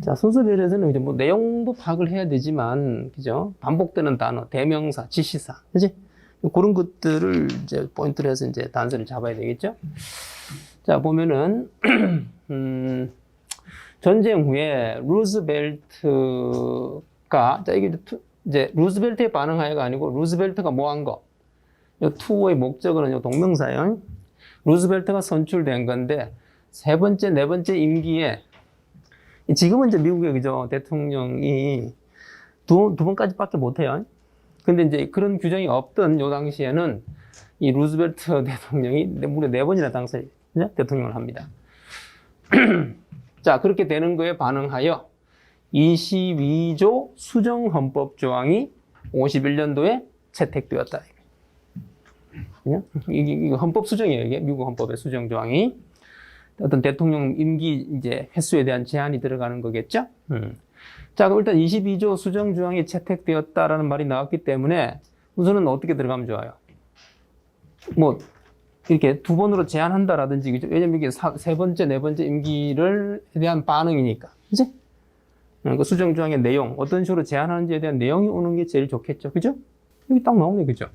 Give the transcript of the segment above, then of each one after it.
자, 순서별에서는 이제 뭐 내용도 파악을 해야 되지만, 그죠? 반복되는 단어, 대명사, 지시사, 그지? 그런 것들을 이제 포인트로 해서 이제 단서를 잡아야 되겠죠? 자, 보면은, 전쟁 후에 루즈벨트가, 자, 이게 이제 루즈벨트에 반응하여가 아니고 루즈벨트가 뭐 한 거? 이 투의 목적어는 이 동명사예요. 루즈벨트가 선출된 건데, 세 번째, 네 번째 임기에, 지금은 이제 미국의 그죠, 대통령이 두 번까지밖에 못해요. 근데 이제 그런 규정이 없던 요 당시에는 이 루즈벨트 대통령이 무려 4번이나 당선이 대통령을 합니다. 자, 그렇게 되는 거에 반응하여 22조 수정헌법 조항이 51년도에 채택되었다. 이게 헌법 수정이에요. 이게 미국 헌법의 수정 조항이. 어떤 대통령 임기 이제 횟수에 대한 제한이 들어가는 거겠죠? 자, 그럼 일단 22조 수정 조항이 채택되었다라는 말이 나왔기 때문에 우선은 어떻게 들어가면 좋아요? 뭐, 이렇게 두 번으로 제한한다라든지, 그죠? 왜냐면 이게 세 번째, 네 번째 임기를 대한 반응이니까. 그지? 그 수정 조항의 내용, 어떤 식으로 제한하는지에 대한 내용이 오는 게 제일 좋겠죠. 그죠? 여기 딱 나오네. 그죠?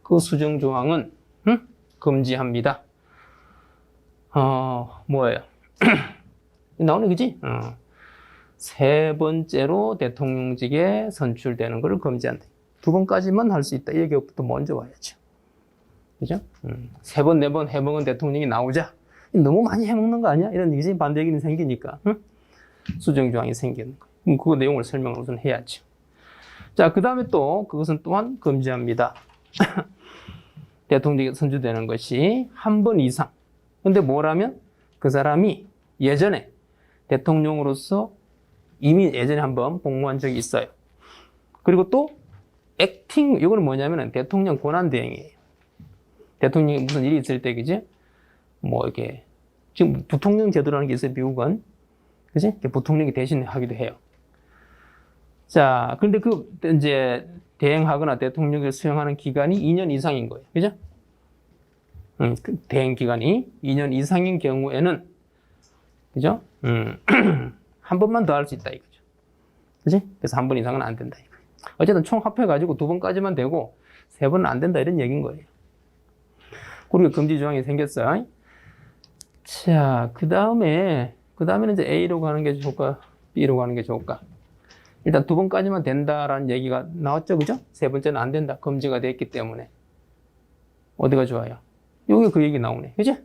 그 수정 조항은, 금지합니다. 뭐예요? 나오네. 그지? 세 번째로 대통령직에 선출되는 것을 금지한다. 두 번까지만 할 수 있다. 이 얘기부터 먼저 와야죠. 그죠? 세 번, 네 번 해먹은 대통령이 나오자. 너무 많이 해먹는 거 아니야? 이런 얘기 반대 얘기는 생기니까. 수정조항이 생기는 거. 그럼 그 내용을 설명을 우선 해야죠. 자, 그 다음에 또 그것은 또한 금지합니다. 대통령이 선출되는 것이 한 번 이상. 근데 뭐라면 그 사람이 예전에 대통령으로서 이미 예전에 한번 복무한 적이 있어요. 그리고 또 액팅, 이거는 뭐냐면 대통령 권한대행이에요. 대통령이 무슨 일이 있을 때, 그지? 뭐, 이렇게, 지금 부통령 제도라는 게 있어요, 미국은. 그지? 부통령이 대신 하기도 해요. 자, 그런데 이제, 대행하거나 대통령을 수행하는 기간이 2년 이상인 거예요. 그죠? 그 대행 기간이 2년 이상인 경우에는, 그죠? 한 번만 더 할 수 있다, 이거죠. 그지? 그래서 한 번 이상은 안 된다, 이거예요. 어쨌든 총 합해가지고 2번까지만 되고, 3번은 안 된다, 이런 얘기인 거예요. 그리고 금지 조항이 생겼어요. 자, 그 다음에는 이제 A로 가는 게 좋을까? B로 가는 게 좋을까? 일단 2번까지만 된다라는 얘기가 나왔죠, 그죠? 세 번째는 안 된다. 금지가 됐기 때문에. 어디가 좋아요? 여기 그 얘기 나오네. 그죠?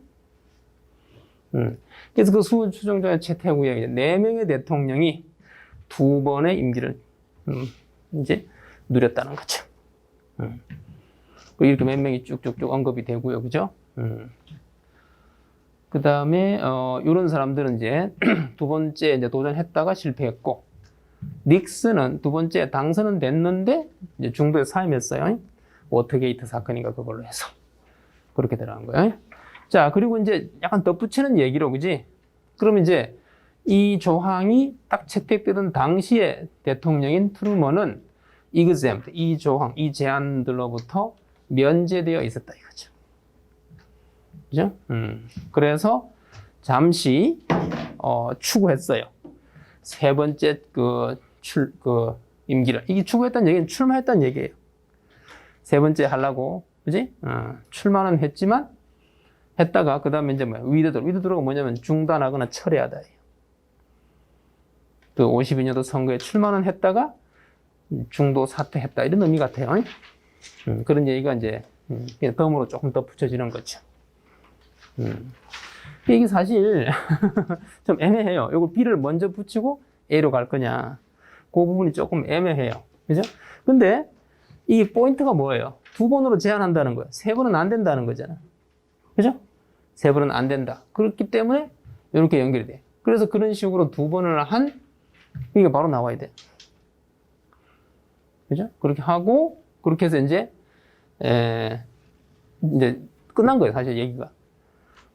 그래서 그 수정조항 채택 후에 4명의 대통령이 2번의 임기를, 이제 누렸다는 거죠. 이렇게 몇 명이 쭉쭉쭉 언급이 되고요. 그죠? 그 다음에, 요런 사람들은 이제 두 번째 이제 도전했다가 실패했고, 닉슨은 두 번째 당선은 됐는데, 이제 중도에 사임했어요. 워터게이트 사건인가 그걸로 해서. 그렇게 들어간 거예요. 자, 그리고 이제 약간 덧붙이는 얘기로, 그지? 그럼 이제 이 조항이 딱 채택되던 당시에 대통령인 트루먼은 exempt, 이 조항, 이 제한들로부터 면제되어 있었다 이거죠. 그죠? 그래서 잠시 추구했어요. 세 번째 임기를. 이게 추구했다는 얘기는 출마했다는 얘기예요. 세 번째 하려고, 그지? 출마는 했지만 했다가 그다음에 이제 뭐야? 위드드로가 뭐냐면 중단하거나 철회하다. 그 52년도 선거에 출마는 했다가 중도 사퇴했다 이런 의미 같아요. 그런 얘기가 이제 덤으로 조금 더 붙여지는 거죠. 이게 사실 좀 애매해요. 이걸 B를 먼저 붙이고 A로 갈 거냐. 그 부분이 조금 애매해요. 그죠? 근데 이 포인트가 뭐예요? 2번으로 제한한다는 거예요. 3번은 안 된다는 거잖아. 그죠? 3번은 안 된다. 그렇기 때문에 이렇게 연결이 돼. 그래서 그런 식으로 2번을 한 이게 바로 나와야 돼. 그죠? 그렇게 하고 그렇게 해서 이제 끝난 거예요. 사실 얘기가.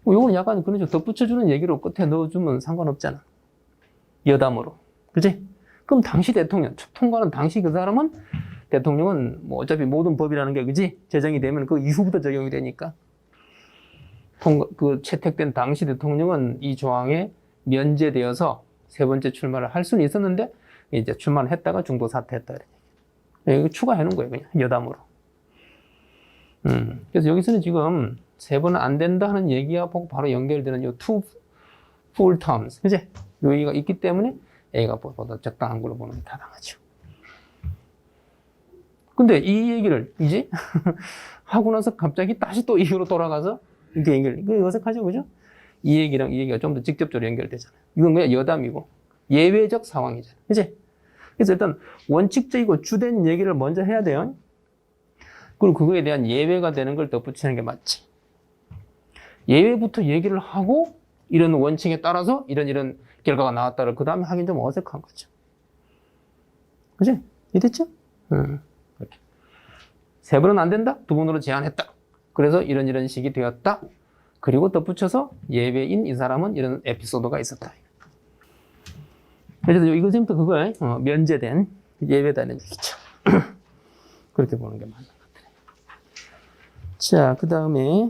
요건 약간 그런 식으로 덧붙여주는 얘기로 끝에 넣어주면 상관없잖아. 여담으로. 그치? 그럼 당시 대통령, 통과는 당시 그 사람은 대통령은 뭐 어차피 모든 법이라는 게, 그지? 제정이 되면 그 이후부터 적용이 되니까. 채택된 당시 대통령은 이 조항에 면제되어서 세 번째 출마를 할 수는 있었는데 이제 출마를 했다가 중도 사퇴했다. 이거 추가해 놓은 거예요. 그냥 여담으로. 그래서 여기서는 지금 세 번은 안 된다 하는 얘기와 바로 연결되는 이 two full terms. 그지? 요 얘기가 있기 때문에 A가 보다 적당한 걸로 보는 게 타당하죠. 근데 이 얘기를 이제 하고 나서 갑자기 다시 또 이유로 돌아가서 이렇게 이거 어색하죠, 그죠? 이 얘기랑 이 얘기가 좀 더 직접적으로 연결되잖아요. 이건 그냥 여담이고 예외적 상황이잖아요, 그지? 그래서 일단 원칙적이고 주된 얘기를 먼저 해야 돼요. 그리고 그거에 대한 예외가 되는 걸 덧붙이는 게 맞지. 예외부터 얘기를 하고 이런 원칙에 따라서 이런 결과가 나왔다를 그 다음에 하긴 좀 어색한 거죠. 그지? 이해됐죠? 이렇게. 세 번은 안 된다? 두 번으로 제한했다. 그래서 이런 식이 되었다. 그리고 덧붙여서 예외인 이 사람은 이런 에피소드가 있었다. 그래서 이거부터 그거에 면제된 예외다는 얘기죠. 그렇게 보는 게 맞는 것 같아요. 자, 그 다음에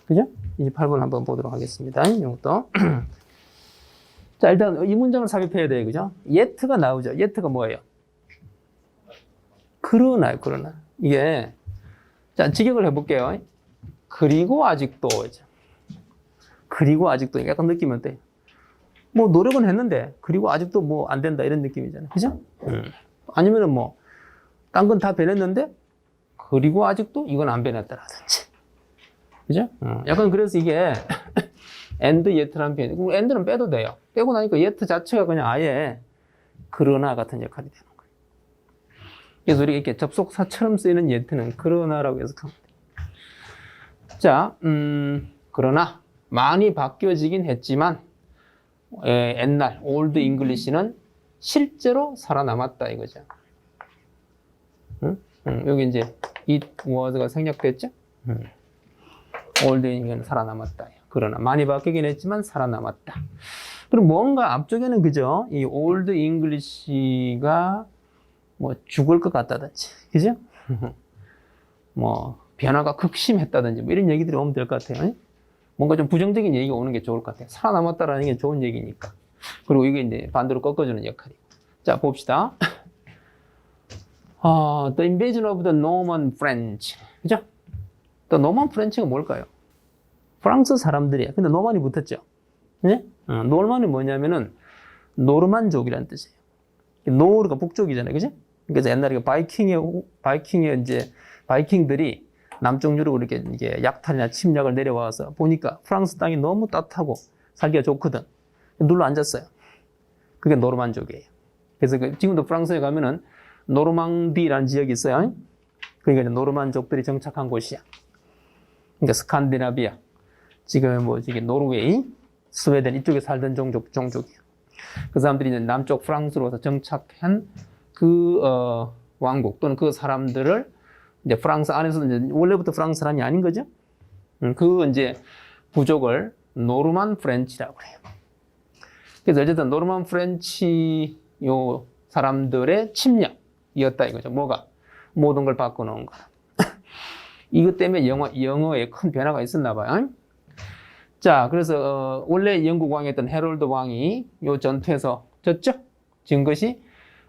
그죠? 28번 한번 보도록 하겠습니다. 이것도. 자, 일단 이 문장을 삽입해야 돼요. 그죠? yet가 나오죠. yet가 뭐예요? 그러나요, 그러나. 이게, 자, 직역을 해볼게요. 그리고 아직도, 이제. 그리고 아직도, 약간 느낌 어때요? 뭐, 노력은 했는데, 그리고 아직도 뭐 안 된다, 이런 느낌이잖아요. 그죠? 아니면은 뭐, 딴 건 다 변했는데, 그리고 아직도 이건 안 변했다라든지. 그죠? 약간 그래서 이게, and yet라는 표현. 그럼 and는 빼도 돼요. 빼고 나니까 yet 자체가 그냥 아예, 그러나 같은 역할이 되는 거예요. 그래서 우리가 이렇게 접속사처럼 쓰이는 yet는 그러나라고 해석합니다. 자, 그러나 많이 바뀌어지긴 했지만 옛날 올드 잉글리시는 실제로 살아남았다 이거죠. 여기 이제 it was가 생략됐죠. 올드 잉글리시는 살아남았다. 그러나 많이 바뀌긴 했지만 살아남았다. 그럼 뭔가 앞쪽에는 그죠? 이 올드 잉글리시가 뭐 죽을 것 같다든지, 그죠? 뭐 변화가 극심했다든지 뭐 이런 얘기들이 오면 될 것 같아요. 뭔가 좀 부정적인 얘기가 오는 게 좋을 것 같아요. 살아남았다라는 게 좋은 얘기니까. 그리고 이게 이제 반대로 꺾어주는 역할이고. 자, 봅시다. The invasion of the Norman French. 그죠? The Norman French가 뭘까요? 프랑스 사람들이에요. 근데 노만이 붙었죠. 네? 노만이 뭐냐면은 노르만족이라는 뜻이에요. 노르가 북쪽이잖아요. 그죠? 그래서 옛날에 바이킹의 이제 바이킹들이 남쪽 유럽으로 이렇게 이게 약탈이나 침략을 내려와서 보니까 프랑스 땅이 너무 따뜻하고 살기가 좋거든. 눌러 앉았어요. 그게 노르만족이에요. 그래서 지금도 프랑스에 가면은 노르망디라는 지역이 있어요. 그러니까 이제 노르만족들이 정착한 곳이야. 그러니까 스칸디나비아, 지금 뭐 이게 노르웨이, 스웨덴 이쪽에 살던 종족이에요. 그 사람들이 이제 남쪽 프랑스로서 정착한 그 왕국 또는 그 사람들을 이제 프랑스 안에서는 이제 원래부터 프랑스 사람이 아닌 거죠. 그 이제 부족을 노르만 프렌치라고 해요. 그래서 어쨌든 노르만 프렌치 요 사람들의 침략이었다 이거죠. 뭐가? 모든 걸 바꿔놓은 거. 이것 때문에 영어에 큰 변화가 있었나 봐요. 자, 그래서 원래 영국 왕이었던 헤롤드 왕이 요 전투에서 졌죠. 진 것이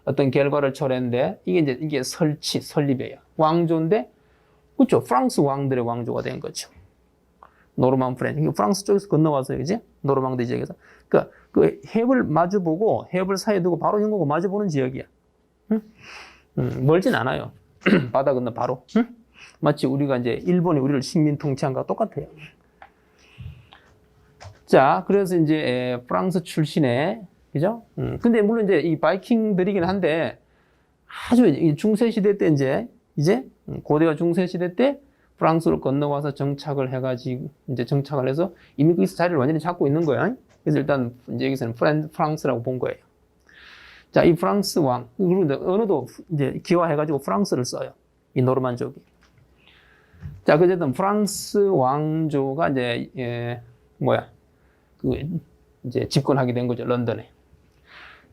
어떤 결과를 초래했는데 이게 설립이에요. 왕조인데 그렇죠. 프랑스 왕들의 왕조가 된 거죠. 노르만 프렌치. 프랑스 쪽에서 건너와서 그지? 노르망디 지역에서. 그러니까 그 해협을 마주보고 해협을 사이에 두고 바로 영국을 마주보는 지역이야. 멀진 않아요. 바다 건너 바로. 마치 우리가 이제 일본이 우리를 식민 통치한 거와 똑같아요. 자, 그래서 이제 프랑스 출신의 그죠? 근데 물론 이제 이 바이킹들이긴 한데 아주 중세 시대 때 이제 고대와 중세 시대 때 프랑스로 건너와서 정착을 해가지고 이제 정착을 해서 이미 거기서 자리를 완전히 잡고 있는 거야. 그래서 일단 이제 여기서는 프랑스라고 본 거예요. 자, 이 프랑스 왕 그리고 언어도 이제 기화해가지고 프랑스를 써요. 이 노르만족이. 자, 어쨌든 프랑스 왕조가 이제 이제 집권하게 된 거죠, 런던에.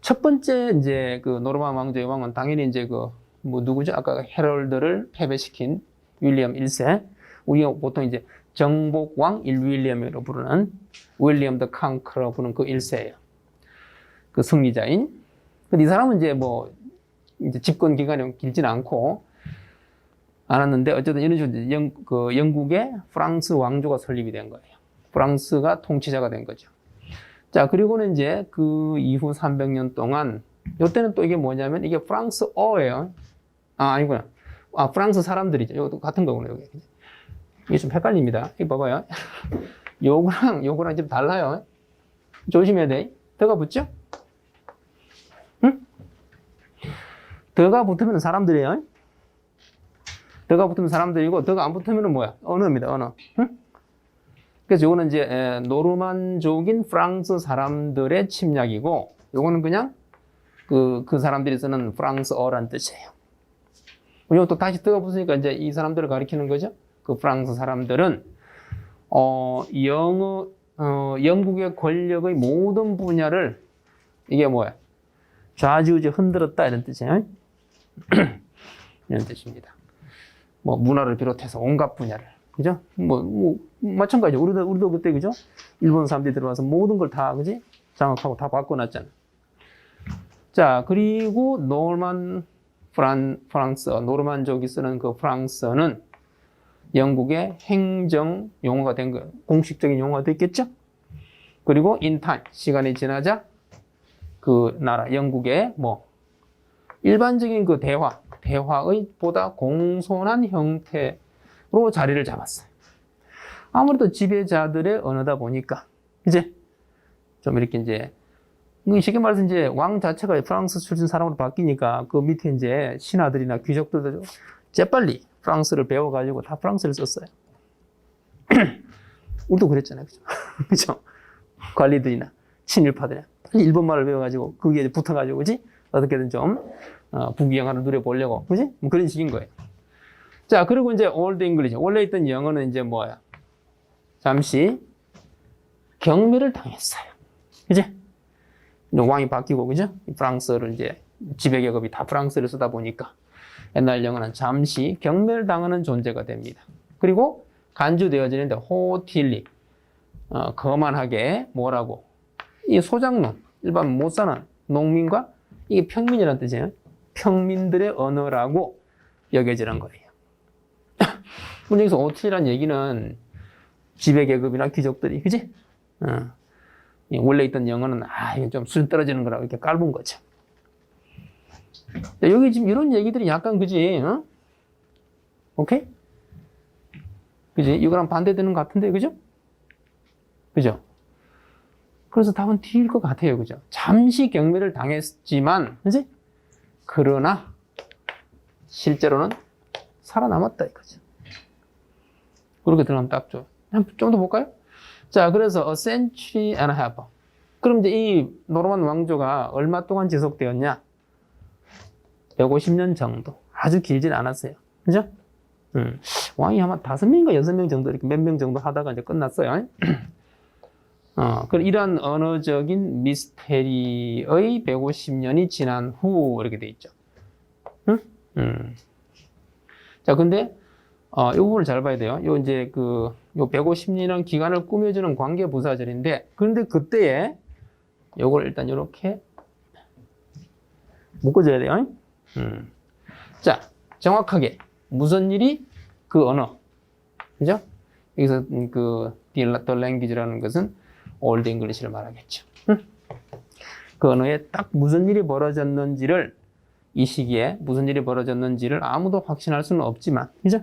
첫 번째 이제 그 노르만 왕조의 왕은 당연히 이제 누구죠? 아까 헤럴드를 패배시킨 윌리엄 1세. 우리가 보통 이제 정복왕 1윌리엄이라고 부르는 윌리엄 더 컨커라고 부르는 그 1세예요. 그 승리자인. 근데 이 사람은 이제 뭐 이제 집권 기간이 길지는 않고 않았는데 어쨌든 이런 식으로 그 영국의 프랑스 왕조가 설립이 된 거예요. 프랑스가 통치자가 된 거죠. 자, 그리고는 이제 그 이후 300년 동안 이때는 또 이게 뭐냐면 이게 프랑스어예요. 아니구나. 프랑스 사람들이죠. 이것도 같은 거구나, 여기. 이게 좀 헷갈립니다. 이거 봐봐요. 요거랑 좀 달라요. 조심해야 돼. 더가 붙죠? 응? 더가 붙으면 사람들이에요. 더가 붙으면 사람들이고, 더가 안 붙으면 뭐야? 언어입니다, 언어. 응? 그래서 요거는 이제 노르만족인 프랑스 사람들의 침략이고, 요거는 그냥 그 사람들이 쓰는 프랑스어란 뜻이에요. 이거 또 다시 더가 붙으니까 이제 이 사람들을 가리키는 거죠. 그 프랑스 사람들은 영국의 권력의 모든 분야를 이게 뭐야? 좌지우지 흔들었다 이런 뜻이에요. 이런 뜻입니다. 뭐 문화를 비롯해서 온갖 분야를, 그죠? 뭐 마찬가지. 우리도 그때 그죠? 일본 사람들이 들어와서 모든 걸 다 그지? 장악하고 다 바꿔놨잖아. 자, 그리고 노르만족이 쓰는 그 프랑스어는 영국의 행정 용어가 된 거예요. 공식적인 용어가 됐겠죠? 그리고 인타임, 시간이 지나자 그 나라, 영국의 뭐, 일반적인 그 대화의 보다 공손한 형태로 자리를 잡았어요. 아무래도 지배자들의 언어다 보니까, 이제, 좀 이렇게 이제, 쉽게 말해서 이제 왕 자체가 프랑스 출신 사람으로 바뀌니까 그 밑에 이제 신하들이나 귀족들도 재빨리 프랑스를 배워가지고 다 프랑스를 썼어요. 우리도 그랬잖아요. 그죠? 그죠? 관리들이나 친일파들이나 빨리 일본말을 배워가지고 거기에 붙어가지고, 그지? 어떻게든 좀, 부귀영화를 누려보려고. 그지? 뭐 그런 식인 거예요. 자, 그리고 이제 올드 잉글리시. 원래 있던 영어는 이제 뭐야? 잠시 경멸을 당했어요. 그지? 왕이 바뀌고, 그죠? 프랑스어를 이제 지배계급이 다 프랑스를 쓰다 보니까 옛날 영어는 잠시 경멸당하는 존재가 됩니다. 그리고 간주되어지는데 호틸리, 거만하게 뭐라고? 이 소작농, 일반 못 사는 농민과 이게 평민이라는 뜻이에요. 평민들의 언어라고 여겨지는 거예요. 물론 여기서 호틸리라는 얘기는 지배계급이나 귀족들이, 그지? 원래 있던 영어는 이건 좀 수준 떨어지는 거라고 이렇게 깔은 거죠. 자, 여기 지금 이런 얘기들이 약간 그지? 오케이? 그지? 이거랑 반대되는 것 같은데, 그죠? 그죠? 그래서 답은 D일 것 같아요, 그죠? 잠시 경멸을 당했지만, 그지? 그러나 실제로는 살아남았다 이거죠. 그렇게 들어가면 딱 좋아요. 좀 더 볼까요? 자, 그래서 a century and a half. 그럼 이제 이 노르만 왕조가 얼마 동안 지속되었냐? 150년 정도. 아주 길진 않았어요. 그죠? 왕이 아마 5명인가 6명 정도, 이렇게 몇 명 정도 하다가 이제 끝났어요. 그럼 이러한 언어적인 미스테리의 150년이 지난 후, 이렇게 돼 있죠. 자, 근데, 이 부분을 잘 봐야 돼요. 요 150년이라는 기간을 꾸며주는 관계 부사절인데, 그런데 그때에 요걸 일단 이렇게 묶어줘야 돼요. 자, 정확하게 무슨 일이 그 언어, 그죠? 여기서 the language라는 것은 Old English를 말하겠죠. 그 언어에 딱 무슨 일이 벌어졌는지를 이 시기에 무슨 일이 벌어졌는지를 아무도 확신할 수는 없지만, 그죠?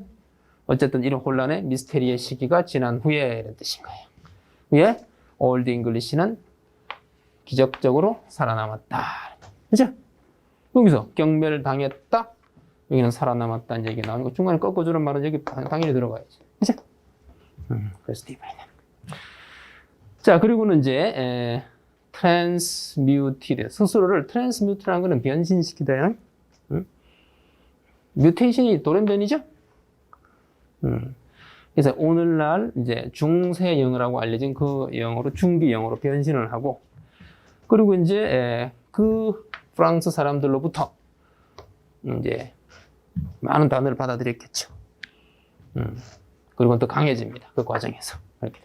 어쨌든 이런 혼란의 미스테리의 시기가 지난 후에 이런 뜻인 거예요. 후에 Old English는 기적적으로 살아남았다. 그죠? 여기서 경멸당했다. 여기는 살아남았다는 얘기 나오는 거. 중간에 꺾어주는 말은 여기 당연히 들어가야지. 그죠? 그래서 디바이드. 자, 그리고는 이제 transmuted. 스스로를 transmute라는 거는 변신시키다. 뮤테이션이 돌연변이죠? 그래서 오늘날 이제 중세 영어라고 알려진 그 영어로 중기 영어로 변신을 하고, 그리고 이제 그 프랑스 사람들로부터 이제 많은 단어를 받아들였겠죠. 그리고 또 강해집니다. 그 과정에서. 이렇게.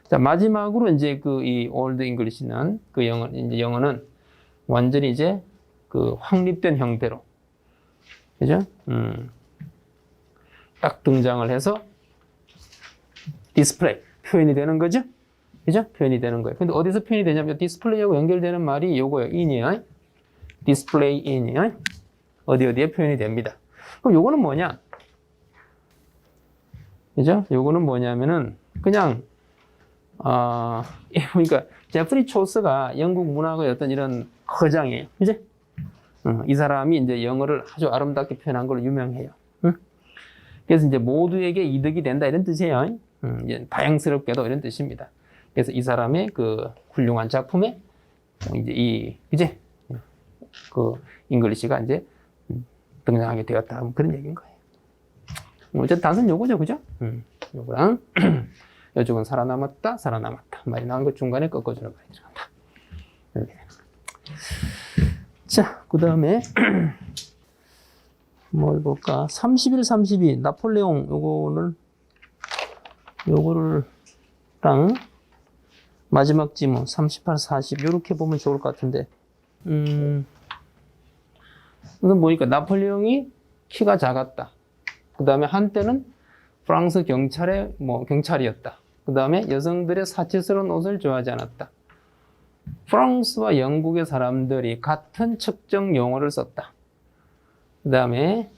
자, 마지막으로 이제 이 올드 잉글리시는 그 영어는 완전히 이제 그 확립된 형태로, 그죠? 딱 등장을 해서 디스플레이, 표현이 되는 거죠? 그죠? 표현이 되는 거예요. 근데 어디서 표현이 되냐면 디스플레이하고 연결되는 말이 요거예요. in이요. 디스플레이 in이요. 어디에 표현이 됩니다. 그럼 요거는 뭐냐? 그죠? 요거는 뭐냐면은 그냥 그러니까 제프리 초스가 영국 문학의 어떤 이런 거장이에요. 그지? 이 사람이 이제 영어를 아주 아름답게 표현한 걸로 유명해요. 그래서 이제 모두에게 이득이 된다 이런 뜻이에요. 이제 다양스럽게도 이런 뜻입니다. 그래서 이 사람의 그 훌륭한 작품에 이제 그지? 그 잉글리시가 이제 등장하게 되었다. 그런 얘기인 거예요. 어쨌든 단순 요거죠, 그죠? 요거랑 이쪽은 살아남았다 말이 나온 것 중간에 꺾어주는 말이 들어간다. 이렇게 되는 거예요. 자, 그 다음에 뭘 볼까? 31, 32 나폴레옹 요거를 랑 마지막 지문 38, 40 이렇게 보면 좋을 것 같은데 우선 보니까 나폴레옹이 키가 작았다. 그 다음에 한때는 프랑스 경찰이었다. 그 다음에 여성들의 사치스러운 옷을 좋아하지 않았다. 프랑스와 영국의 사람들이 같은 측정 용어를 썼다. 그 다음에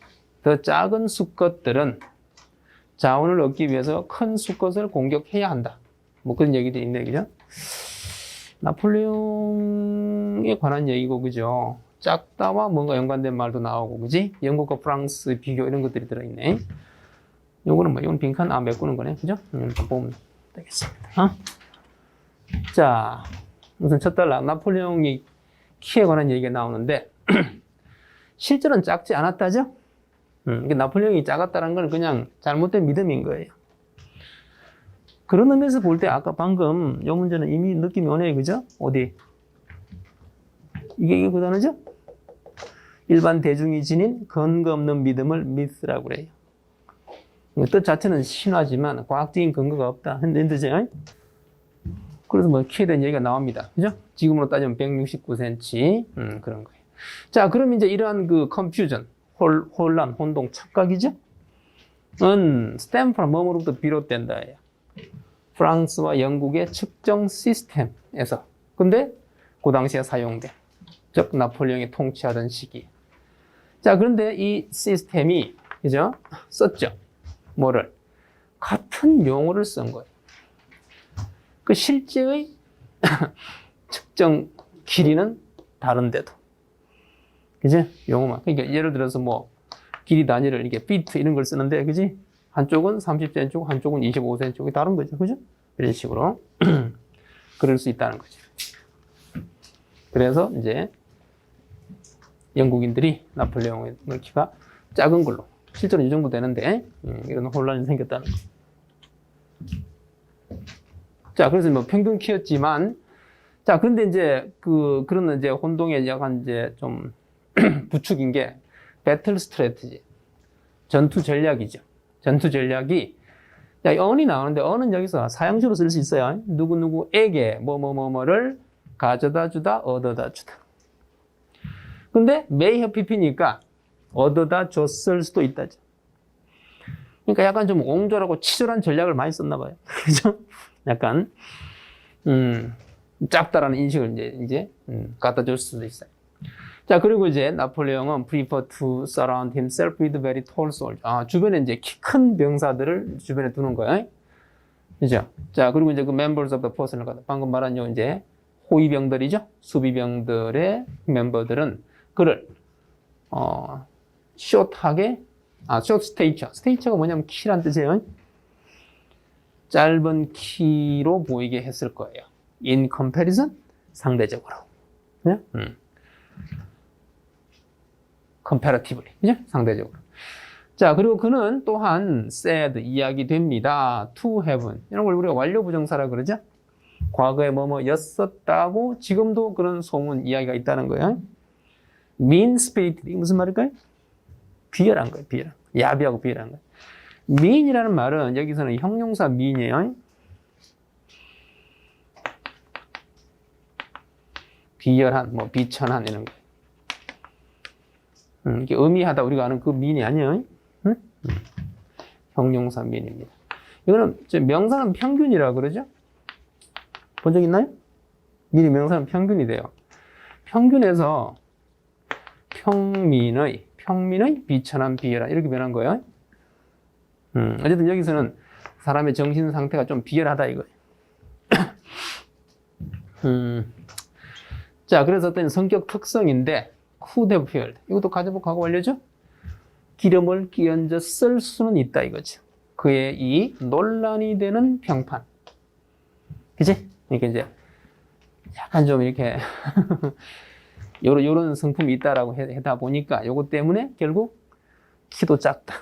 더 작은 수컷들은 자원을 얻기 위해서 큰 수컷을 공격해야 한다. 뭐 그런 얘기들이 있네, 그죠? 나폴레옹에 관한 얘기고, 그죠? 작다와 뭔가 연관된 말도 나오고, 그지? 영국과 프랑스 비교 이런 것들이 들어있네. 요거는 뭐, 이건 빈칸, 메꾸는 거네, 그죠? 이렇게 보면 되겠습니다. 자, 우선 첫 달라, 나폴레옹이 키에 관한 얘기가 나오는데, 실제로는 작지 않았다죠? 나폴레옹이 작았다는 건 그냥 잘못된 믿음인 거예요. 그런 의미에서 볼 때 아까 방금 이 문제는 이미 느낌이 오네요. 그죠? 어디? 이게 그 단어죠? 일반 대중이 지닌 근거 없는 믿음을 미스라고 그래요. 뜻 자체는 신화지만 과학적인 근거가 없다. 이런 뜻이에요. 그래서 뭐 키에 대한 얘기가 나옵니다. 그죠? 지금으로 따지면 169cm. 그런 거예요. 자, 그럼 이제 이러한 그 컨퓨전, 혼란, 혼동, 착각이죠? 스탠퍼나 뭐뭐로부터 비롯된다. 프랑스와 영국의 측정 시스템에서. 근데 그 당시에 사용된, 즉 나폴레옹이 통치하던 시기. 자, 그런데 이 시스템이 그죠? 썼죠. 뭐를? 같은 용어를 쓴 거예요. 그 실제의 측정 길이는 다른데도. 그지? 용어만. 그러니까 예를 들어서 뭐 길이 단위를 이렇게 피트 이런 걸 쓰는데, 그지? 한쪽은 30cm고 한쪽은 25cm고 다른 거죠. 그죠? 이런 식으로 그럴 수 있다는 거죠. 그래서 이제 영국인들이 나폴레옹의 키가 작은 걸로 실제로 이 정도 되는데 이런 혼란이 생겼다는 거. 자, 그래서 뭐 평균 키였지만 자, 그런데 이제 그런 이제 혼동에 약간 이제 좀 부축인 게 배틀 스트래티지. 전투 전략이죠. 전투 전략이 자, 언이 나오는데 언은 여기서 사형식으로 쓸 수 있어요. 누구누구에게 뭐를 가져다 주다, 얻어다 주다. 근데 may have pp니까 얻어다 줬을 수도 있다죠. 그러니까 약간 좀 옹졸하고 치졸한 전략을 많이 썼나 봐요. 그죠? 약간 작다라는 인식을 이제 갖다 줄 수도 있어요. 자, 그리고 이제 나폴레옹은 prefer to surround himself with very tall soldiers. 주변에 이제 키 큰 병사들을 주변에 두는 거예요. 그죠? 자, 그리고 이제 그 members of the personnel 가다 방금 말한 요 이제 호위병들이죠. 수비병들의 멤버들은 그를 short하게 short stature. stature가 뭐냐면 키란 뜻이에요. 짧은 키로 보이게 했을 거예요. in comparison 상대적으로. 네? comparatively. 그죠? 상대적으로. 자, 그리고 그는 또한 said 이야기 됩니다. to have 이런 걸 우리가 완료 부정사라 그러죠? 과거에 뭐였었다고 지금도 그런 소문 이야기가 있다는 거예요. mean spirited 무슨 말일까요? 비열한 거예요. 비열한. 야비하고 비열한 거예요. mean이라는 말은 여기서는 형용사 mean이에요. 비열한, 뭐 비천한 이런 거. 이게 의미하다 우리가 아는 그 민이 아니에요. 응? 형용사 민입니다. 이거는 명사는 평균이라 그러죠? 본 적 있나요? 민이 명사는 평균이 돼요. 평균에서 평민의 비천한 비열한 이렇게 변한 거예요. 어쨌든 여기서는 사람의 정신 상태가 좀 비열하다 이거예요. 자, 그래서 어떤 성격 특성인데 후대부열 이것도 가져보고 과거 완료죠? 기름을 끼얹어 쓸 수는 있다 이거죠. 그의 이 논란이 되는 평판. 그치? 그러니까 이제 약간 좀 이렇게 요런 성품이 있다라고 하다 보니까 요거 때문에 결국 키도 작다.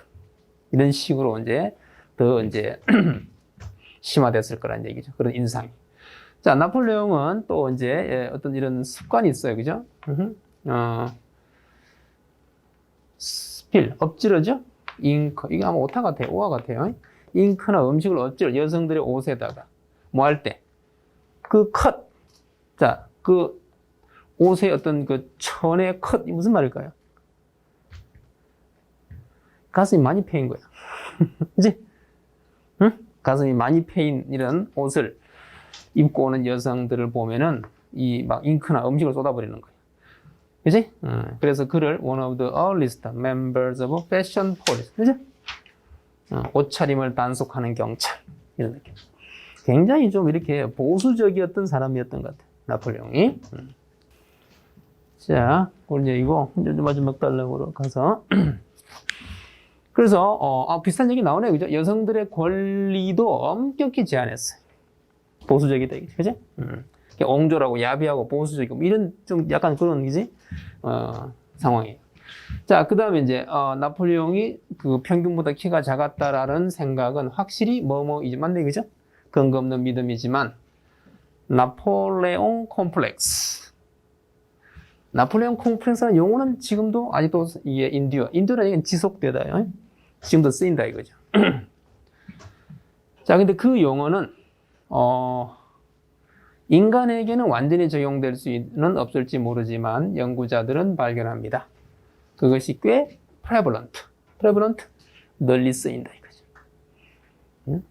이런 식으로 더 심화됐을 거란 얘기죠. 그런 인상이. 자, 나폴레옹은 또 어떤 이런 습관이 있어요. 그죠? 스필, 엎질러죠? 잉크. 이게 아마 오타 같아요. 오화 같아요. 잉크나 음식을 엎질러 여성들의 옷에다가 뭐 할 때. 그 컷. 자, 그 옷의 어떤 그 천의 컷. 무슨 말일까요? 가슴이 많이 패인 거야. 그치? 응? 가슴이 많이 패인 이런 옷을 입고 오는 여성들을 보면은 이 막 잉크나 음식을 쏟아버리는 거예요. 그치? 그래서 그를 one of the earliest members of fashion police. 그치? 옷차림을 단속하는 경찰. 이런 느낌. 굉장히 좀 이렇게 보수적이었던 사람이었던 것 같아요. 나폴레옹이. 자, 그건 이거 마지막 단락으로 가서. 그래서 비슷한 얘기 나오네요. 그죠? 여성들의 권리도 엄격히 제한했어요. 보수적이다. 그죠? 옹졸하고 야비하고 보수적이고 이런 좀 약간 그런 그지? 상황이에요. 자, 그다음에 나폴레옹이 그 평균보다 키가 작았다라는 생각은 확실히 뭐뭐이지 맞네. 그죠? 근거 없는 믿음이지만 나폴레옹 콤플렉스. 나폴레옹 콤플렉스라는 용어는 지금도 아직도 이게 인듀어라는 얘기는 지속되다요. 지금도 쓰인다 이거죠. 자, 근데 그 용어는 인간에게는 완전히 적용될 수는 없을지 모르지만 연구자들은 발견합니다. 그것이 꽤 prevalent, 널리 쓰인다 이거죠.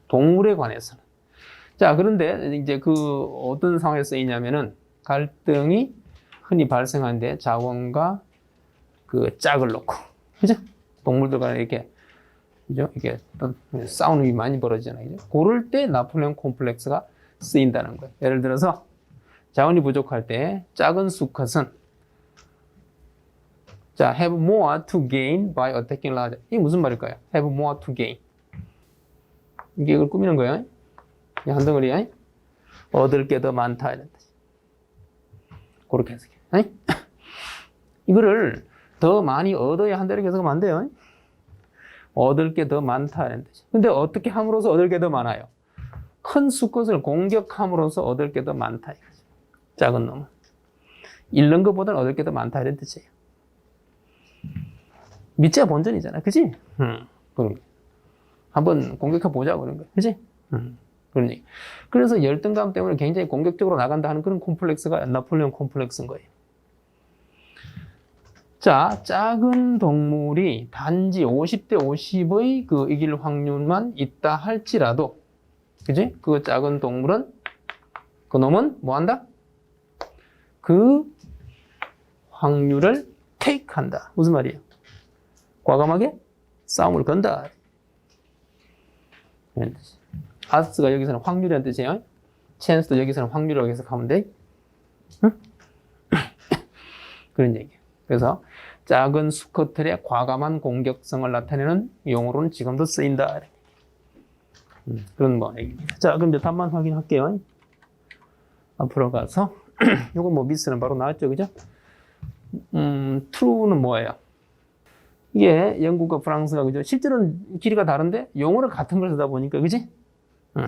동물에 관해서는. 자, 그런데 그 어떤 상황에 쓰이냐면은 갈등이 흔히 발생하는데 자원과 그 짝을 놓고, 그죠? 동물들 간에 이렇게, 그죠? 이게 어떤 싸우는 일이 많이 벌어지잖아요. 그죠? 그럴 때 나폴레옹 콤플렉스가 쓰인다는 거예요. 예를 들어서 자원이 부족할 때 작은 수컷은 자, have more to gain by attacking larger. 이게 무슨 말일까요? have more to gain. 이게 이걸 꾸미는 거예요. 한 덩어리에 얻을 게 더 많다 이런 뜻. 그렇게 해석해. 이거를 더 많이 얻어야 한다 이렇게 해석하면 안 돼요. 얻을 게 더 많다 이런 뜻. 근데 어떻게 함으로써 얻을 게 더 많아요? 큰 수컷을 공격함으로써 얻을 게 더 많다 이거죠. 작은 놈은 잃는 것보다는 얻을 게 더 많다 이런 뜻이에요. 미치가 본전이잖아, 그치? 그럼 한번 공격해 보자 그런 거야, 그치? 그런 얘기. 그래서 열등감 때문에 굉장히 공격적으로 나간다 하는 그런 콤플렉스가 나폴레옹 콤플렉스인 거예요. 자, 작은 동물이 단지 50대 50의 그 이길 확률만 있다 할지라도, 그지? 그 작은 동물은, 그 놈은 뭐 한다? 그 확률을 take 한다. 무슨 말이에요? 과감하게 싸움을 건다. 아스가 여기서는 확률이라는 뜻이에요. 찬스도 여기서는 확률이라고 해석하면 돼. 응? 그런 얘기예요. 그래서 작은 수컷들의 과감한 공격성을 나타내는 용어로는 지금도 쓰인다. 그런 뭐 얘기입니다. 자, 그럼 이제 답만 확인할게요. 앞으로 가서 요거 뭐 미스는 바로 나왔죠, 그죠? true는 뭐예요? 이게 영국과 프랑스가 그죠? 실제로는 길이가 다른데 용어를 같은 걸 쓰다 보니까 그지?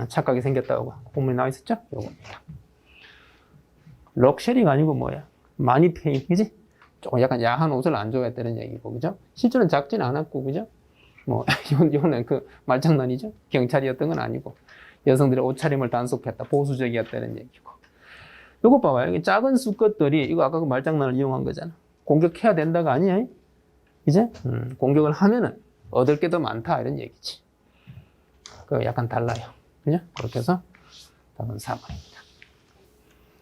착각이 생겼다고 본문에 나와 있었죠? 요겁니다. 럭셔리가 아니고 뭐야? 많이 페인, 그지? 조금 약간 야한 옷을 안 좋아했다는 얘기고, 그죠? 실제로는 작진 않았고, 그죠? 뭐, 이거는 그 말장난이죠? 경찰이었던 건 아니고, 여성들의 옷차림을 단속했다, 보수적이었다는 얘기고. 이거 봐봐요. 이 작은 수것들이, 이거 아까 그 말장난을 이용한 거잖아. 공격해야 된다가 아니야. 이제? 공격을 하면은 얻을 게 더 많다. 이런 얘기지. 그 약간 달라요. 그죠? 그렇게 해서 답은 4번입니다.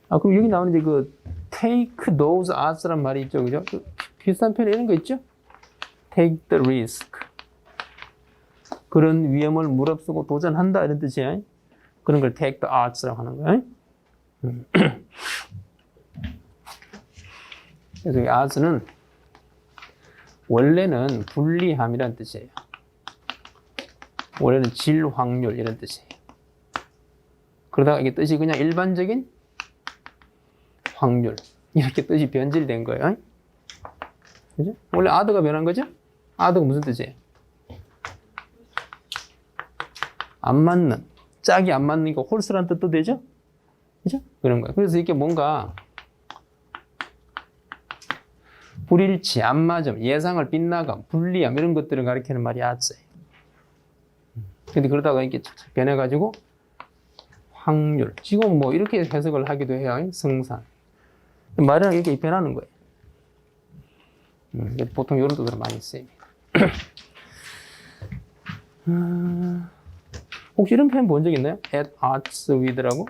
아, 그럼 여기 나오는 이제 그 take those odds란 말이 있죠. 그죠? 그 비슷한 표현 이런 거 있죠? take the risk. 그런 위험을 무릅쓰고 도전한다. 이런 뜻이에요. 그런 걸 take the odds라고 하는 거예요. 그래서 이 odds는 원래는 불리함이란 뜻이에요. 원래는 질 확률 이런 뜻이에요. 그러다가 이게 뜻이 그냥 일반적인 확률 이렇게 뜻이 변질된 거예요. 그죠? 원래 아드가 변한 거죠? 아드가 무슨 뜻이에요? 안 맞는, 짝이 안 맞는 거 홀수란 뜻도 되죠? 그죠? 그런 거예요. 그래서 이게 뭔가 불일치, 안 맞음, 예상을 빗나감, 불리함 이런 것들을 가리키는 말이 아드예요. 근데 그러다가 이렇게 착착 변해가지고 확률, 지금 뭐 이렇게 해석을 하기도 해요. 승산. 말이랑 이렇게 변하는 거예요. 보통 이런 뜻으로 많이 쓰입니다. 혹시 이런 표현 본 적 있나요? at odds with라고?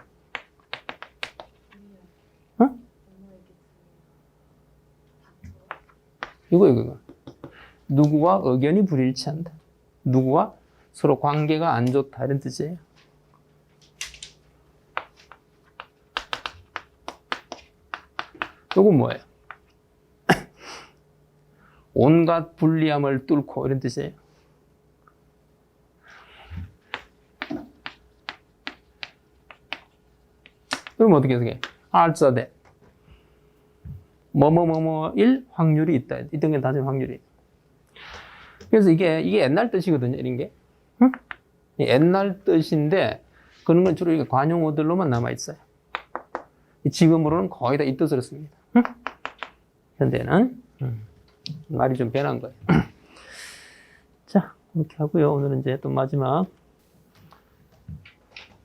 어? 이거. 누구와 의견이 불일치한다. 누구와 서로 관계가 안 좋다. 이런 뜻이에요. 이건 뭐예요? 온갖 불리함을 뚫고 이런 뜻이에요. 그럼 어떻게 해석해? odds that 뭐뭐뭐뭐일 확률이 있다. 이런 게 다진 확률이. 그래서 이게 옛날 뜻이거든요. 이런 게. 응? 옛날 뜻인데 그런 건 주로 이게 관용어들로만 남아 있어요. 지금으로는 거의 다 이 뜻으로 씁니다. 응? 현대는 말이 좀 변한 거예요. 자, 이렇게 하고요. 오늘은 이제 또 마지막.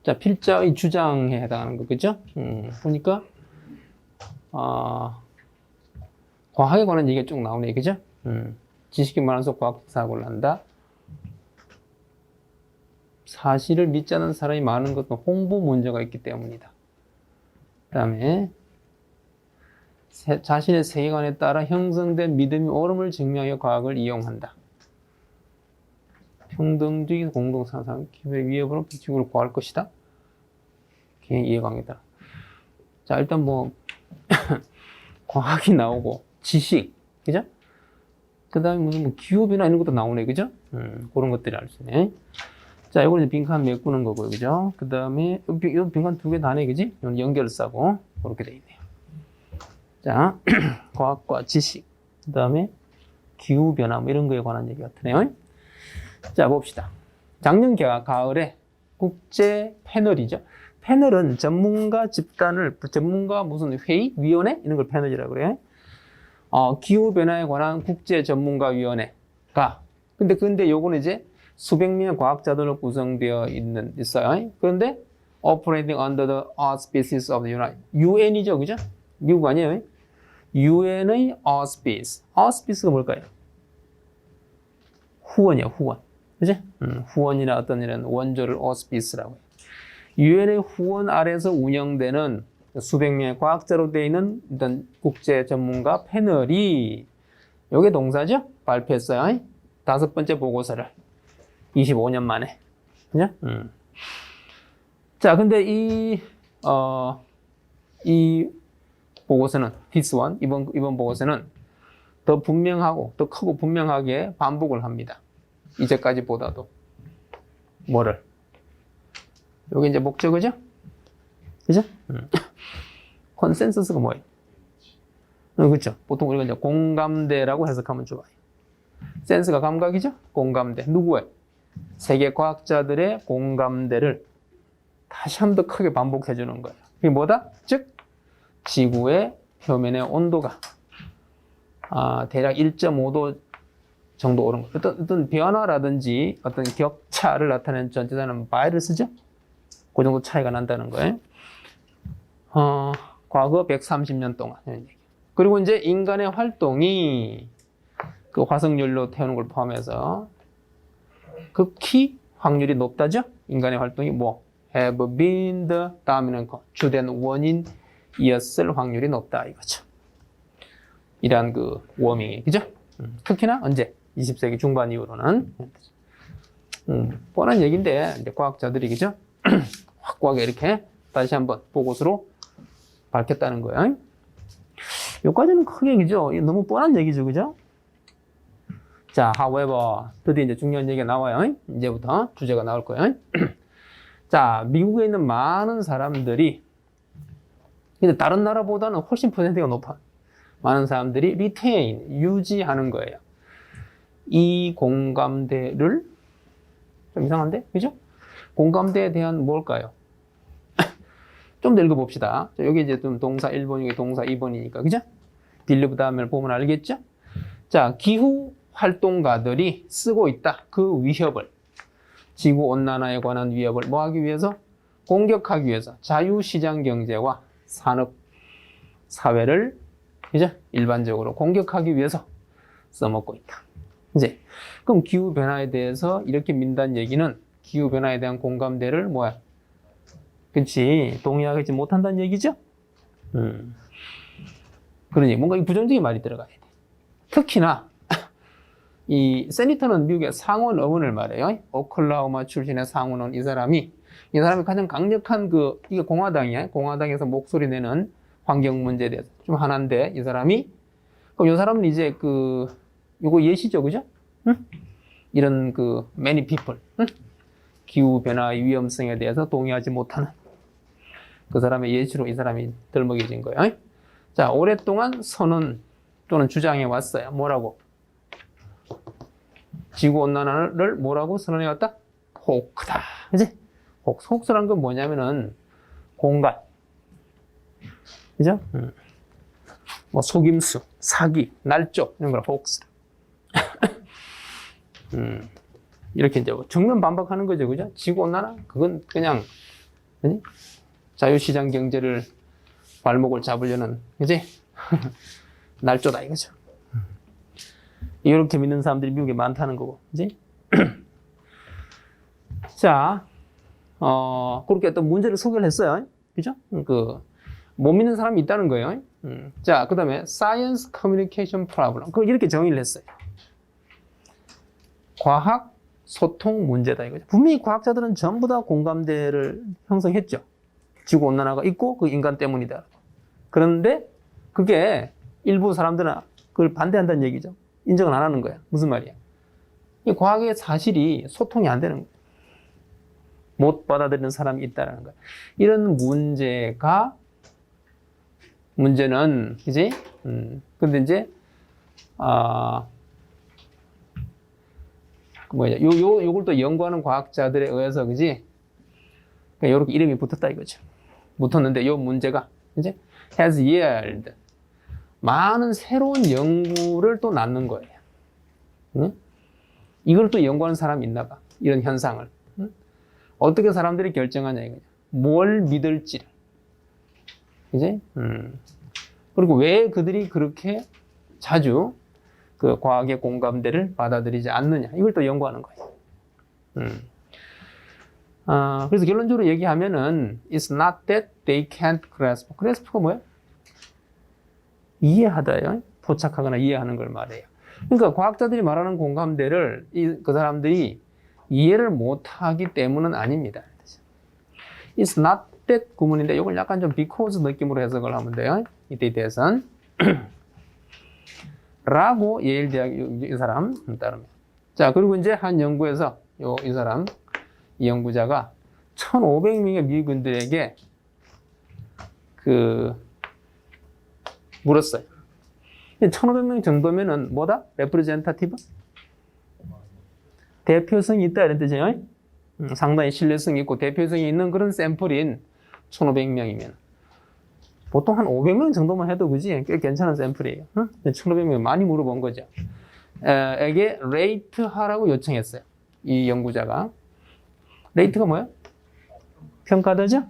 자, 필자의 주장에 해당하는 거, 그죠? 보니까, 과학에 관한 얘기가 쭉 나오네, 그죠? 지식이 많아서 과학적 사고를 한다. 사실을 믿지 않는 사람이 많은 것도 홍보 문제가 있기 때문이다. 그 다음에, 자신의 세계관에 따라 형성된 믿음이 옳음을 증명하여 과학을 이용한다. 평등주의 공동상상, 기회의 위협으로 규칙으로 구할 것이다. 개인 이해관계다. 자, 일단 뭐, 과학이 나오고, 지식, 그죠? 그 다음에 무슨 뭐 기후변화 이런 것도 나오네, 그죠? 그런 것들이 알 수 있네. 자, 이거는 빈칸 메꾸는 거고요, 그죠? 그 다음에, 이 빈칸 두 개 다네, 그지? 이건 연결사고, 그렇게 돼 있네요. 자, 과학과 지식, 그 다음에 기후변화, 뭐 이런 거에 관한 얘기 같으네요. 자, 봅시다. 작년 가을에 국제 패널이죠. 패널은 전문가 집단을, 전문가 무슨 회의? 위원회? 이런 걸 패널이라고 그래요. 기후변화에 관한 국제 전문가위원회가, 근데 요거는 이제 수백 명의 과학자들로 구성되어 있어요. 그런데, operating under the auspices of the United, UN이죠, 그죠? 미국 아니에요? UN의 auspice. auspice가 뭘까요? 후원이요, 후원. 그죠? 후원이나 어떤 이런 원조를 auspice라고 해요. UN의 후원 아래서 운영되는 수백 명의 과학자로 되어 있는 어떤 국제 전문가 패널이, 요게 동사죠? 발표했어요. 5번째 보고서를. 25년 만에. 그죠? 자, 근데 이 보고서는, this one, 이번 보고서는 더 분명하고, 더 크고 분명하게 반복을 합니다. 이제까지보다도. 뭐를? 요게 이제 목적어죠? 그죠? 컨센서스가 뭐예요? 그렇죠. 보통 우리가 이제 공감대라고 해석하면 좋아요. 센스가 감각이죠? 공감대. 누구의? 세계 과학자들의 공감대를 다시 한 번 더 크게 반복해 주는 거예요. 그게 뭐다? 즉, 지구의 표면의 온도가 대략 1.5도 정도 오른 거. 어떤 변화라든지 어떤 격차를 나타내는 전체단은 바이러스죠? 그 정도 차이가 난다는 거예요. 과거 130년 동안. 그리고 이제 인간의 활동이 그 화석연료 태우는 걸 포함해서 극히 확률이 높다죠? 인간의 활동이 뭐 have been the dominant cause, 주된 원인이었을 확률이 높다 이거죠. 이러한 그 워밍이, 그죠? 특히나 언제? 20세기 중반 이후로는. 뻔한 얘기인데, 이제 과학자들이, 그죠? 확고하게 이렇게 다시 한번 보고서로 밝혔다는 거예요. 여기까지는 크게, 그죠? 너무 뻔한 얘기죠, 그죠? 자, however, 드디어 이제 중요한 얘기가 나와요. 이제부터 주제가 나올 거예요. 자, 미국에 있는 많은 사람들이, 근데 다른 나라보다는 훨씬 퍼센트가 높아. 많은 사람들이 retain, 유지하는 거예요. 이 공감대를, 좀 이상한데? 그죠? 공감대에 대한 뭘까요? 좀 더 읽어봅시다. 여기 이제 좀 동사 1번이고 동사 2번이니까, 그죠? believe 다음에 보면 알겠죠? 자, 기후 활동가들이 쓰고 있다. 그 위협을. 지구온난화에 관한 위협을 뭐 하기 위해서? 공격하기 위해서. 자유시장 경제와 산업, 사회를, 그죠? 일반적으로 공격하기 위해서 써먹고 있다. 이제, 그럼 기후변화에 대해서 이렇게 민다는 얘기는 기후변화에 대한 공감대를 뭐야? 그치? 동의하지 못한다는 얘기죠? 그러니 뭔가 이 부정적인 말이 들어가야 돼. 특히나, 이 세니터는 미국의 상원 의원을 말해요. 오클라호마 출신의 상원 의원 이 사람이 가장 강력한 이게 공화당이야. 공화당에서 목소리 내는 환경 문제에 대해서 좀 하나인데 이 사람이 그럼 이 사람은 이제 요거 예시죠, 그죠? 응? 이런 many people 기후 변화의 위험성에 대해서 동의하지 못하는 그 사람의 예시로 이 사람이 덜먹여진 거예요. 자, 오랫동안 선언 또는 주장해 왔어요. 뭐라고? 지구온난화를 뭐라고 선언해 왔다? 호크다. 그지? 호크라는 건 뭐냐면은 공간. 그죠? 뭐 속임수, 사기, 날조 이런 걸 호크스. 이렇게 이제 정면 반박하는 거죠, 그죠? 지구온난화 그건 그냥 그지? 자유시장 경제를 발목을 잡으려는 그지? 날조다 이거죠. 이렇게 믿는 사람들이 미국에 많다는 거고, 그지? 자, 그렇게 또 문제를 소개를 했어요, 그죠? 못 믿는 사람이 있다는 거예요. 자, 그 다음에 Science Communication Problem. 이렇게 정의를 했어요. 과학 소통 문제다 이거죠. 분명히 과학자들은 전부 다 공감대를 형성했죠. 지구온난화가 있고 그 인간 때문이다. 그런데 그게 일부 사람들은 그걸 반대한다는 얘기죠. 인정을 안 하는 거야. 무슨 말이야? 이 과학의 사실이 소통이 안 되는 거야. 못 받아들이는 사람이 있다는 거야. 이런 문제는, 그지? 근데 이제, 요걸 또 연구하는 과학자들에 의해서, 그지? 요렇게 이름이 붙었다 이거죠. 붙었는데, 요 문제가, 그지? has yield. 많은 새로운 연구를 또 낳는 거예요. 응? 이걸 또 연구하는 사람이 있나 봐. 이런 현상을. 응? 어떻게 사람들이 결정하냐 이거죠. 뭘 믿을지. 그지? 그리고 왜 그들이 그렇게 자주 그 과학의 공감대를 받아들이지 않느냐. 이걸 또 연구하는 거예요. 그래서 결론적으로 얘기하면은 It's not that they can't grasp. grasp가 뭐야? 이해하다요. 포착하거나 이해하는 걸 말해요. 그러니까 과학자들이 말하는 공감대를 그 사람들이 이해를 못하기 때문은 아닙니다. It's not that 구문인데 이걸 약간 좀 because 느낌으로 해석을 하면 돼요. 이때에 대해서는 라고 예일대학 이 사람 따르면. 자, 그리고 이제 한 연구에서 이 연구자가 1,500명의 미국인들에게 물었어요. 1,500명 정도면은 뭐다? representative? 대표성이 있다 이런 뜻이에요. 상당히 신뢰성이 있고 대표성이 있는 그런 샘플인 1,500명이면 보통 한 500명 정도만 해도 그지? 꽤 괜찮은 샘플이에요. 1,500명 많이 물어본 거죠. 에게 레이트하라고 요청했어요. 이 연구자가. 레이트가 뭐야? 평가되죠?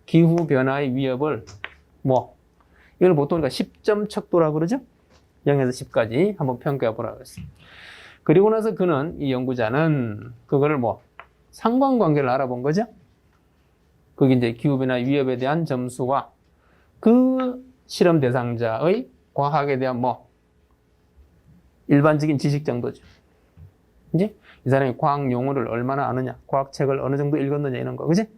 기후변화의 위협을 뭐 이걸 보통 우리가 10점 척도라고 그러죠. 0에서 10까지 한번 평가해 보라고 했어요. 그리고 나서 그는, 이 연구자는 그거를 뭐 상관관계를 알아본 거죠. 그게 이제 기후변화 위협에 대한 점수와 그 실험 대상자의 과학에 대한 뭐 일반적인 지식 정도죠. 이제 이 사람이 과학 용어를 얼마나 아느냐, 과학책을 어느 정도 읽었느냐 이런 거, 그지?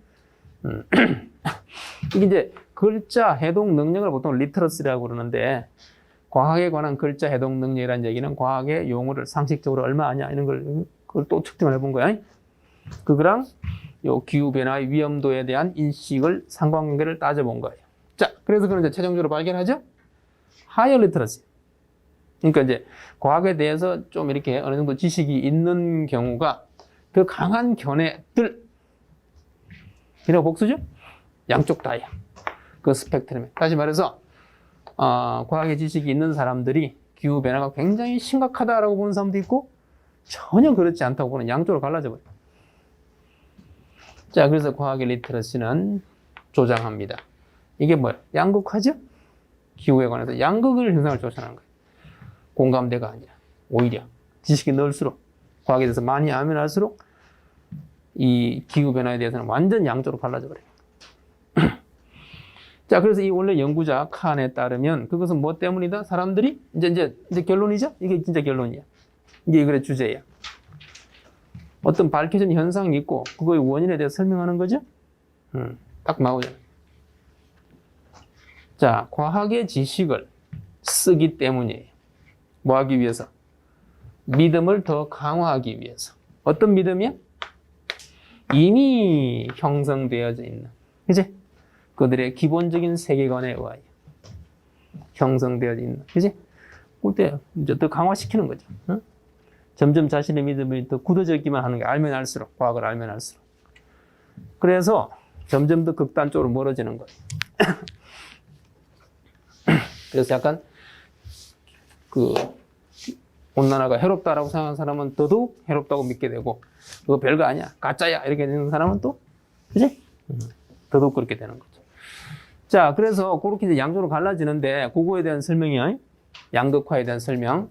이게 이제 글자 해독 능력을 보통 리터러시라고 그러는데, 과학에 관한 글자 해독 능력이라는 얘기는 과학의 용어를 상식적으로 얼마 아냐 이런 걸, 그걸 또 측정을 해본 거야. 그거랑 요 기후변화의 위험도에 대한 인식을, 상관관계를 따져본 거예요. 자, 그래서 그런 이제 최종적으로 발견하죠? 하이어 리터러시. 그러니까 이제 과학에 대해서 좀 이렇게 어느 정도 지식이 있는 경우가 더 강한 견해들. 이라고 복수죠? 양쪽 다야. 그 스펙트럼에. 다시 말해서, 과학의 지식이 있는 사람들이 기후변화가 굉장히 심각하다라고 보는 사람도 있고, 전혀 그렇지 않다고 보는, 양쪽으로 갈라져 버려요. 자, 그래서 과학의 리터러시는 조장합니다. 이게 뭐예요? 양극화죠? 기후에 관해서 양극을 형성을 조장하는 거예요. 공감대가 아니라 오히려 지식이 넓을수록, 과학에 대해서 많이 알면 알수록 이 기후변화에 대해서는 완전 양쪽으로 갈라져 버려요. 자, 그래서 이 원래 연구자 칸에 따르면 그것은 뭐 때문이다? 사람들이 이제 결론이죠? 이게 진짜 결론이야. 이게 이거의 주제야. 어떤 밝혀진 현상이 있고 그거의 원인에 대해서 설명하는 거죠? 딱 나오잖아요. 자, 과학의 지식을 쓰기 때문이에요. 뭐 하기 위해서? 믿음을 더 강화하기 위해서. 어떤 믿음이야? 이미 형성되어져 있는, 그지? 그들의 기본적인 세계관에 의하여 형성되어져 있는, 그지? 그때 이제 더 강화시키는 거죠. 응? 점점 자신의 믿음이 더 굳어지기만 하는 게, 알면 알수록, 과학을 알면 알수록. 그래서 점점 더 극단적으로 멀어지는 거예요. 그래서 약간 온난화가 해롭다라고 생각하는 사람은 더더욱 해롭다고 믿게 되고, 그거 별거 아니야, 가짜야 이렇게 되는 사람은 또, 그지? 더더욱 그렇게 되는 거죠. 자, 그래서 그렇게 이제 양쪽으로 갈라지는데, 그거에 대한 설명이야. 양극화에 대한 설명.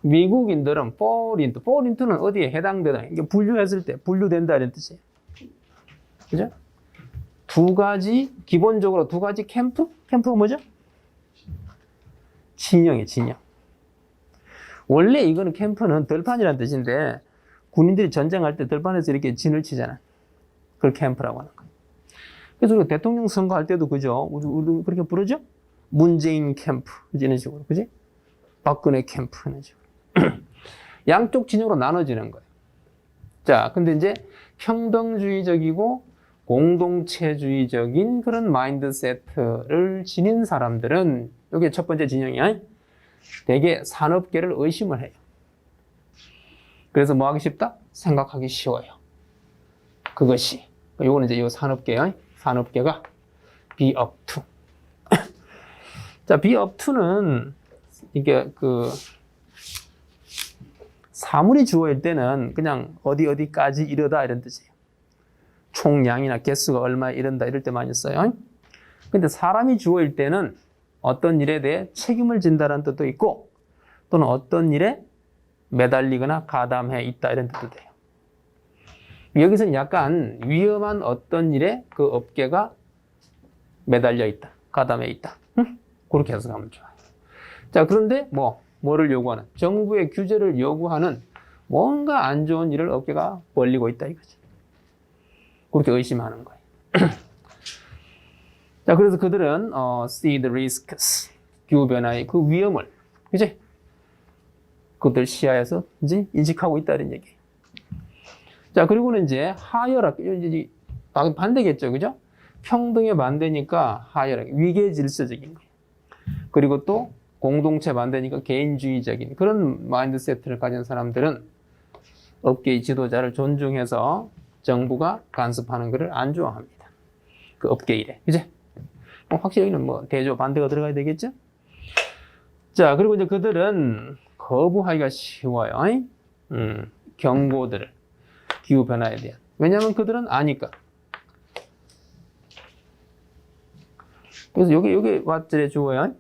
미국인들은 포린트는 어디에 해당되나? 이게 분류했을 때 분류된다 이런 뜻이에요. 그죠? 기본적으로 두 가지 캠프가 뭐죠? 진영이에요, 진영. 원래 이거는 캠프는 들판이라는 뜻인데, 군인들이 전쟁할 때 들판에서 이렇게 진을 치잖아. 그걸 캠프라고 하는 거예요. 그래서 우리가 대통령 선거할 때도 그죠? 우리 그렇게 부르죠? 문재인 캠프. 이런 식으로. 그지? 박근혜 캠프. 이런 식으로. 양쪽 진영으로 나눠지는 거예요. 자, 근데 이제 평등주의적이고 공동체주의적인 그런 마인드세트를 지닌 사람들은, 이게 첫 번째 진영이야. 되게 산업계를 의심을 해요. 그래서 뭐 하기 쉽다? 생각하기 쉬워요. 그것이. 요거는 이제 요 산업계가 be up to. 자, be up to는 이게 사물이 주어일 때는 그냥 어디까지 이르다 이런 뜻이에요. 총량이나 개수가 얼마 이른다 이럴 때 많이 써요. 근데 사람이 주어일 때는 어떤 일에 대해 책임을 진다는 뜻도 있고, 또는 어떤 일에 매달리거나 가담해 있다 이런 뜻도 돼요. 여기서는 약간 위험한 어떤 일에 그 업계가 매달려 있다, 가담해 있다. 그렇게 해석하면 좋아요. 자, 그런데 뭐를 요구하는, 정부의 규제를 요구하는 뭔가 안 좋은 일을 업계가 벌리고 있다 이거죠. 그렇게 의심하는 거예요. 자, 그래서 그들은 see the risks, 기후변화의 그 위험을, 그지? 그들 시야에서 이제 인식하고 있다 이런 얘기예요. 자, 그리고는 이제 하이어라키, 이제 반대겠죠, 그죠? 평등에 반대니까 하이어라키, 위계 질서적인 거예요. 그리고 또 공동체 반대니까 개인주의적인 그런 마인드세트를 가진 사람들은 업계의 지도자를 존중해서 정부가 간섭하는 것을 안 좋아합니다. 그 업계 일에, 그죠? 확실히 여기는 대조 반대가 들어가야 되겠죠? 자, 그리고 이제 그들은 거부하기가 쉬워요. 경고들을, 기후변화에 대한. 왜냐하면 그들은 아니까. 그래서 여기 왓절에 주어야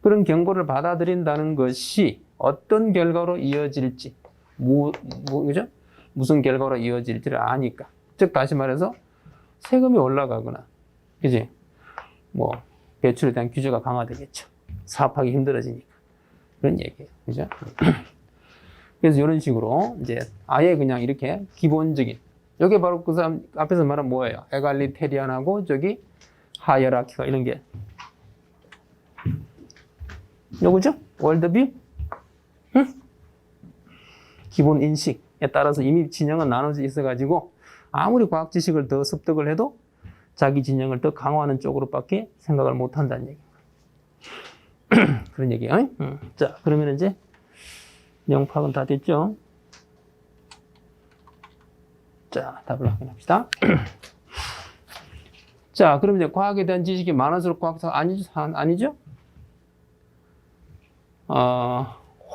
그런 경고를 받아들인다는 것이 어떤 결과로 이어질지, 그죠? 무슨 결과로 이어질지를 아니까. 즉, 다시 말해서 세금이 올라가거나, 그지? 뭐, 배출에 대한 규제가 강화되겠죠. 사업하기 힘들어지니까. 그런 얘기예요. 그죠? 그래서 이런 식으로 이제 아예 그냥 이렇게 기본적인, 여기 바로 그 사람 앞에서 말한 뭐예요? 에갈리테리안하고 저기 하이어라키가 이런 게 요거죠? 월드뷰? 응? 기본 인식에 따라서 이미 진영은 나눠져 있어가지고 아무리 과학 지식을 더 습득을 해도 자기 진영을 더 강화하는 쪽으로밖에 생각을 못 한다는 얘기입니다. 그런 얘기예요. 자, 그러면 이제 내용 파악은 다 됐죠? 자, 답을 확인합시다. 자, 그럼 이제 과학에 대한 지식이 많을수록 과학자가 아니죠?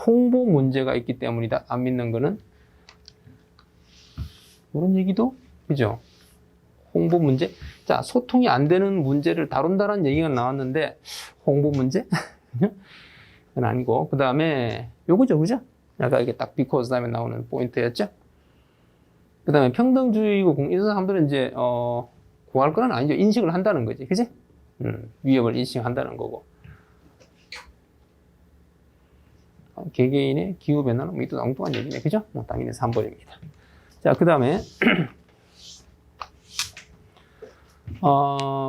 홍보 문제가 있기 때문이다. 안 믿는 거는. 그런 얘기도, 그죠? 홍보 문제. 자, 소통이 안 되는 문제를 다룬다는 얘기가 나왔는데, 홍보 문제? 그건 아니고. 그 다음에, 요거죠, 그죠? 아까 이게 딱 because 다음에 나오는 포인트였죠? 그 다음에 평등주의고 이런 사람들은 이제, 구할 건 아니죠. 인식을 한다는 거지. 그지? 위협을 인식한다는 거고. 개개인의 기후변화는 뭐 이것도 엉뚱한 얘기네. 그죠? 당연히 3번입니다. 자, 그 다음에,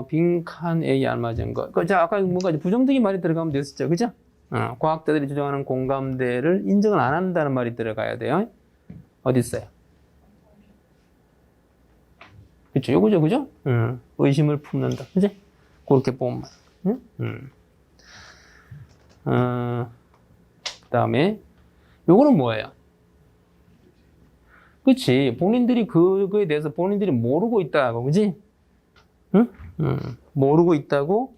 빈칸 A에 안 맞은 거. 자, 아까 뭔가 부정적인 말이 들어가면 됐었죠. 그죠? 과학자들이 주장하는 공감대를 인정을 안 한다는 말이 들어가야 돼요. 어디 있어요? 그쵸, 요거죠, 그죠? 의심을 품는다. 그지? 그렇게 보면. 그 다음에, 요거는 뭐예요? 그치. 본인들이 그거에 대해서 본인들이 모르고 있다고, 그지? 응? 모르고 있다고,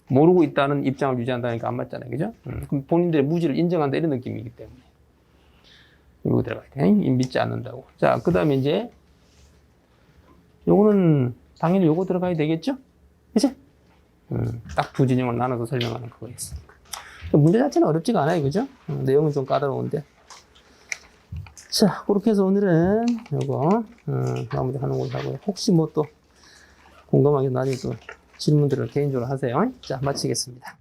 모르고 있다는 입장을 유지한다니까 안 맞잖아요. 그죠? 그럼 본인들의 무지를 인정한다 이런 느낌이기 때문에. 이거 들어가야 돼. 믿지 않는다고. 자, 그 다음에 이제, 요거는 당연히 요거 들어가야 되겠죠? 그치? 딱 두 진영을 나눠서 설명하는 그거였으니까. 문제 자체는 어렵지가 않아요. 그죠? 내용은 좀 까다로운데. 자, 그렇게 해서 오늘은 요거, 마무리 하는 걸로 하고요. 혹시 뭐 또 궁금하게 나중에 또 질문들을 개인적으로 하세요. 자, 마치겠습니다.